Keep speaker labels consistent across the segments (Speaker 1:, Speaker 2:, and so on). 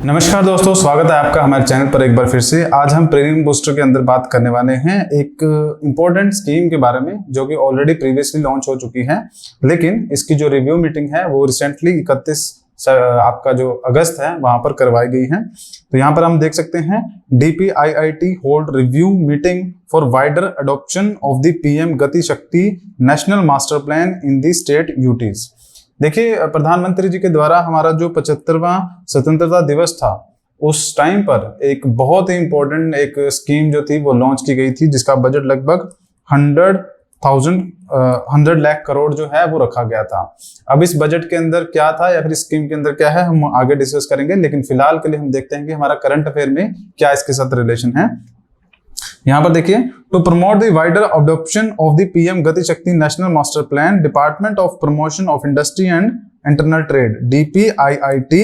Speaker 1: नमस्कार दोस्तों, स्वागत है आपका हमारे चैनल पर एक बार फिर से। आज हम प्रीमियम बूस्टर के अंदर बात करने वाले हैं एक इम्पोर्टेंट स्कीम के बारे में जो कि ऑलरेडी प्रीवियसली लॉन्च हो चुकी है, लेकिन इसकी जो रिव्यू मीटिंग है वो रिसेंटली 31 आपका जो अगस्त है वहां पर करवाई गई है। तो यहाँ पर हम देख सकते हैं DPIIT hold review meeting for wider adoption of the PM Gati Shakti national master plan in the state UTs. देखिए, प्रधानमंत्री जी के द्वारा हमारा जो 75वां स्वतंत्रता दिवस था उस टाइम पर एक बहुत ही इंपॉर्टेंट एक स्कीम जो थी वो लॉन्च की गई थी, जिसका बजट लगभग 100 लाख करोड़ जो है वो रखा गया था। अब इस बजट के अंदर क्या था या फिर स्कीम के अंदर क्या है हम आगे डिस्कस करेंगे, लेकिन फिलहाल के लिए हम देखते हैं कि हमारा करंट अफेयर में क्या इसके साथ रिलेशन है। यहाँ पर देखिए, to promote the wider adoption of the PM Gati Shakti national master plan, department of promotion of industry and internal trade DPIIT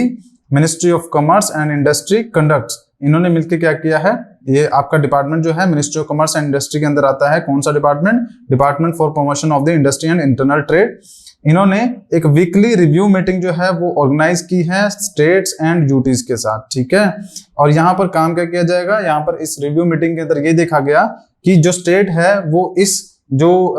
Speaker 1: ministry of commerce and industry conducts. इन्होंने मिलकर क्या किया है, ये आपका डिपार्टमेंट जो है ministry of commerce and industry के अंदर आता है। कौन सा department? Department for promotion of the industry and internal trade. इन्होंने एक वीकली रिव्यू मीटिंग जो है वो ऑर्गेनाइज की है स्टेट्स एंड यूटीज के साथ, ठीक है। और यहाँ पर काम क्या किया जाएगा, यहाँ पर इस रिव्यू मीटिंग के अंदर ये देखा गया कि जो स्टेट है वो इस जो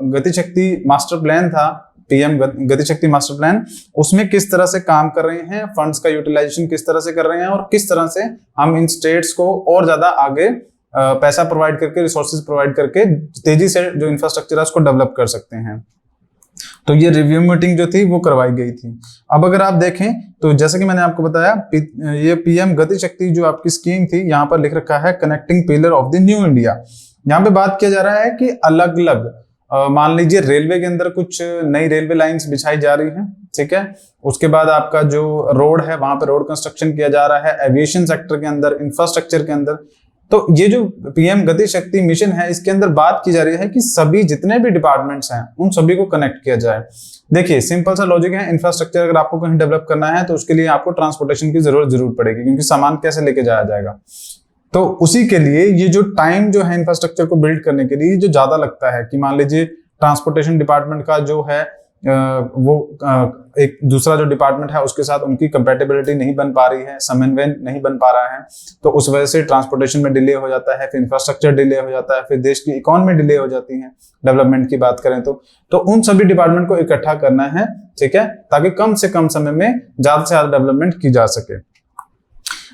Speaker 1: गति शक्ति मास्टर प्लान था, PM गति शक्ति मास्टर प्लान, उसमें किस तरह से काम कर रहे हैं, फंड्स का यूटिलाइजेशन किस तरह से कर रहे हैं और किस तरह से हम इन स्टेट्स को और ज्यादा आगे पैसा प्रोवाइड करके, रिसोर्सेज प्रोवाइड करके तेजी से जो इंफ्रास्ट्रक्चर है उसको डेवलप कर सकते हैं। तो ये रिव्यू मीटिंग जो थी वो करवाई गई थी। अब अगर आप देखें तो जैसे कि मैंने आपको बताया, ये PM गति शक्ति जो आपकी स्कीम थी, यहाँ पर लिख रखा है connecting pillar of the new India. यहाँ पे बात किया जा रहा है कि अलग अलग मान लीजिए रेलवे के अंदर कुछ नई रेलवे लाइंस बिछाई जा रही है, ठीक है। उसके बाद आपका जो रोड है वहां पे रोड कंस्ट्रक्शन किया जा रहा है, एविएशन सेक्टर के अंदर, इंफ्रास्ट्रक्चर के अंदर। तो ये जो PM गति शक्ति मिशन है इसके अंदर बात की जा रही है कि सभी जितने भी डिपार्टमेंट्स हैं उन सभी को कनेक्ट किया जाए। देखिए, सिंपल सा लॉजिक है, इंफ्रास्ट्रक्चर अगर आपको कहीं डेवलप करना है तो उसके लिए आपको ट्रांसपोर्टेशन की जरूर पड़ेगी, क्योंकि सामान कैसे लेके जाया जाएगा। तो उसी के लिए ये जो टाइम जो है इंफ्रास्ट्रक्चर को बिल्ड करने के लिए जो ज्यादा लगता है कि मान लीजिए ट्रांसपोर्टेशन डिपार्टमेंट का जो है वो एक दूसरा जो डिपार्टमेंट है उसके साथ उनकी कंपैटिबिलिटी नहीं बन पा रही है, समन्वय नहीं बन पा रहा है, तो उस वजह से ट्रांसपोर्टेशन में डिले हो जाता है, फिर इंफ्रास्ट्रक्चर डिले हो जाता है, फिर देश की इकोनॉमी डिले हो जाती है। डेवलपमेंट की बात करें तो उन सभी डिपार्टमेंट को इकट्ठा करना है, ठीक है, ताकि कम से कम समय में ज्यादा से ज्यादा डेवलपमेंट की जा सके।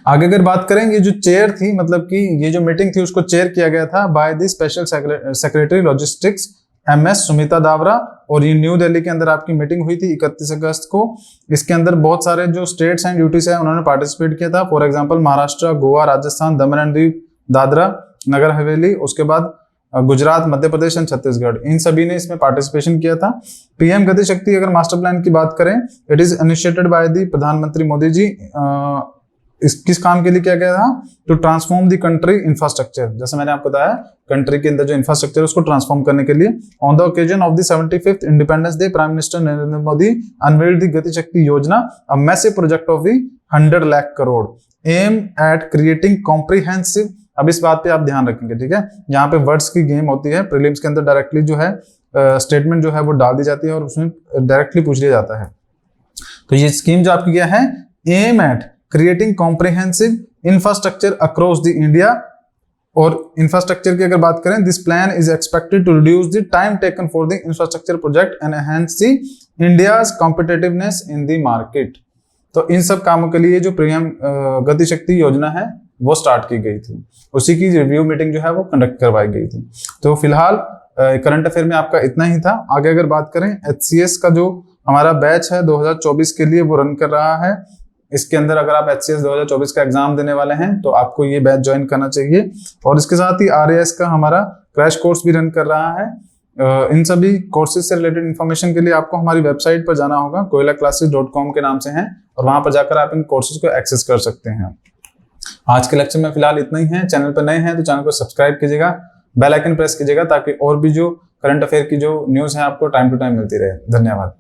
Speaker 1: आगे अगर बात करें, ये जो चेयर थी, मतलब कि ये जो मीटिंग थी उसको चेयर किया गया था by the special secretary logistics MS Sumita Dawra, और ये न्यू दिल्ली के अंदर आपकी मीटिंग हुई थी 31 अगस्त को। इसके अंदर बहुत सारे जो स्टेट्स एंड यूटीज है उन्होंने पार्टिसिपेट किया था। For example Maharashtra, Goa, Rajasthan, Daman and Diu, Dadra Nagar Haveli, उसके बाद गुजरात, मध्य प्रदेश एंड छत्तीसगढ़, इन सभी ने इसमें पार्टिसिपेशन किया था। PM गति शक्ति अगर मास्टर प्लान की बात करें, it is initiated by the प्रधानमंत्री मोदी जी। इस किस काम के लिए किया गया था? To transform the country infrastructure. जैसे मैंने आपको बताया, कंट्री के अंदर जो इंफ्रास्ट्रक्चर है उसको ट्रांसफॉर्म करने के लिए। On the occasion of the 75th independence day, prime minister Narendra Modi unveiled the Gati Shakti Yojana, a massive project of the 100 lakh crore, aim at creating comprehensive. अब इस बात पे आप ध्यान रखेंगे, ठीक है। यहाँ पे वर्ड्स की गेम होती है, प्रीलिम्स के अंदर डायरेक्टली जो है स्टेटमेंट जो है वो डाल दी जाती है और उसमें डायरेक्टली पूछ लिया जाता है। तो ये स्कीम जो आपकी क्या है, aim at creating comprehensive infrastructure across the India. और इंफ्रास्ट्रक्चर की अगर बात करें, this plan is expected to reduce the time taken for the infrastructure project and enhance the India's competitiveness in the market. तो इन सब कामों के लिए जो PM गति शक्ति योजना है वो स्टार्ट की गई थी, उसी की रिव्यू मीटिंग जो है वो कंडक्ट करवाई गई थी। तो फिलहाल करंट अफेयर में आपका इतना ही था। आगे अगर बात करें, HCS का जो हमारा बैच है 2024 के लिए वो रन कर रहा है। इसके अंदर अगर आप HCS 2024 का एग्जाम देने वाले हैं तो आपको ये बैच ज्वाइन करना चाहिए। और इसके साथ ही RAS का हमारा क्रैश कोर्स भी रन कर रहा है। इन सभी कोर्सेज से रिलेटेड इन्फॉर्मेशन के लिए आपको हमारी वेबसाइट पर जाना होगा, koilaclasses.com के नाम से है, और वहां पर जाकर आप इन कोर्सेज को एक्सेस कर सकते हैं। आज के लेक्चर में फिलहाल इतना ही है। चैनल पर नए हैं तो चैनल को सब्सक्राइब कीजिएगा, बेल आइकन प्रेस कीजिएगा, ताकि और भी जो करंट अफेयर की जो न्यूज है आपको टाइम टू टाइम मिलती रहे। धन्यवाद।